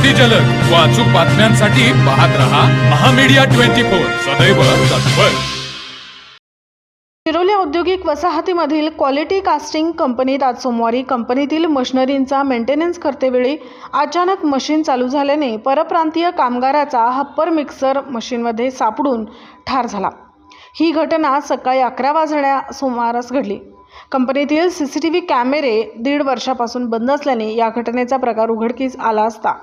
अति जलद व अचूक बातम्यांसाठी पाहत रहा महामीडिया 24 सदैव तत्पर। शिरोली औद्योगिक वसाहतीमधील क्वालिटी कास्टिंग कंपनीत आज सोमवारी कंपनीतील मशिनरींचा मेंटेनन्स करतेवेळी अचानक मशीन चालू झाल्याने परप्रांतीय कामगाराचा हप्पर मिक्सर मशीनमध्ये सापडून ठार झाला। ही घटना सकाळी 11 वाजण्या सुमारास घडली। कंपनीतील सीसीटीव्ही कॅमेरे 1.5 वर्षापासून बंद असल्याने या घटनेचा प्रकार उघडकीस आला असता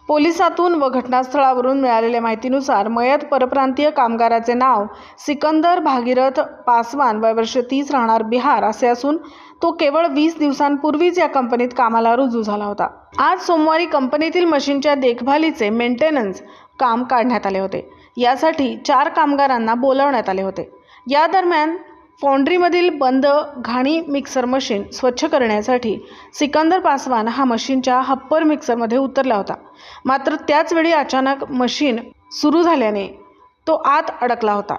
पोलिसातून व घटनास्थळावरून मिळालेल्या माहितीनुसार मयत परप्रांतीय कामगाराचे नाव सिकंदर भागीरथ पासवान, वय वर्ष 30, राहणार बिहार असे असून तो केवळ 20 दिवसांपूर्वीच या कंपनीत कामाला रुजू झाला होता। आज सोमवारी कंपनीतील मशीनच्या देखभालीचे मेंटेनन्स काम काढण्यात आले होते। यासाठी 4 कामगारांना बोलावण्यात आले होते। या दरम्यान फाउंड्रीमधील बंद घाणी मिक्सर मशीन स्वच्छ करण्यासाठी सिकंदर पासवान हा मशीनच्या हप्पर मिक्सरमध्ये उतरला होता। मात्र त्याच वेळी अचानक मशीन सुरू झाल्याने तो आत अडकला होता।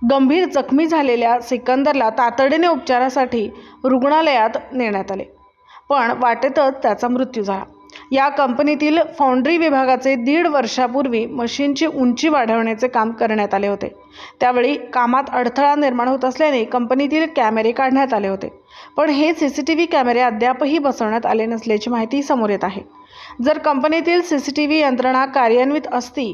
गंभीर जखमी झालेल्या सिकंदरला तातडीने उपचारासाठी रुग्णालयात नेण्यात आले, पण वाटेतच त्याचा मृत्यू झाला। या कंपनीतील फाउंड्री विभागाचे 1.5 वर्षापूर्वी मशीनची उंची वाढवण्याचे काम करण्यात आले होते। त्यावेळी कामात अडथळा निर्माण होत असल्याने कंपनीतील कॅमेरे काढण्यात आले होते, पण हे सीसीटीव्ही कॅमेरे अद्यापही बसवण्यात आले नसल्याची माहिती समोर येत आहे। जर कंपनीतील सीसीटीव्ही यंत्रणा कार्यान्वित असती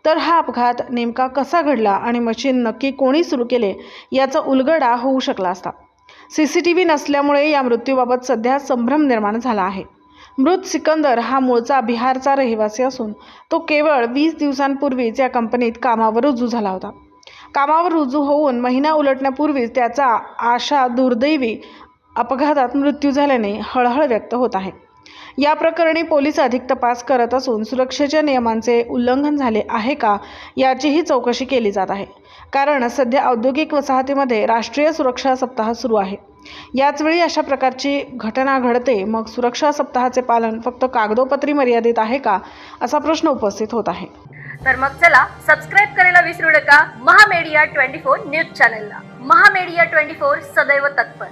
तर हा अपघात नेमका कसा घडला आणि मशीन नक्की कोणी सुरू केले याचा उलगडा होऊ शकला असता। सीसीटीव्ही नसल्यामुळे या मृत्यूबाबत सध्या संभ्रम निर्माण झाला आहे। मृत सिकंदर हा मूळचा बिहारचा रहिवासी असून तो केवळ 20 दिवसांपूर्वीच या कंपनीत कामावर रुजू झाला होता। कामावर रुजू होऊन महिना उलटण्यापूर्वीच त्याचा अशा दुर्दैवी अपघातात मृत्यू झाल्याने हळहळ व्यक्त होत आहे। या प्रकरणी पोलीस अधिक तपास करत असून सुरक्षेच्या नियमांचे उल्लंघन झाले आहे का याचीही चौकशी केली जात आहे। कारण सध्या औद्योगिक वसाहतीमध्ये राष्ट्रीय सुरक्षा सप्ताह सुरू आहे। याचवेळी अशा प्रकारची घटना घडते, मग सुरक्षा सप्ताहाचे पालन फक्त कागदोपत्री मर्यादित आहे का असा प्रश्न उपस्थित होत आहे। तर मग चला सबस्क्राईब करायला विसरू नका महामीडिया 24 न्यूज चॅनलला। महामीडिया 24 सदैव तत्पर।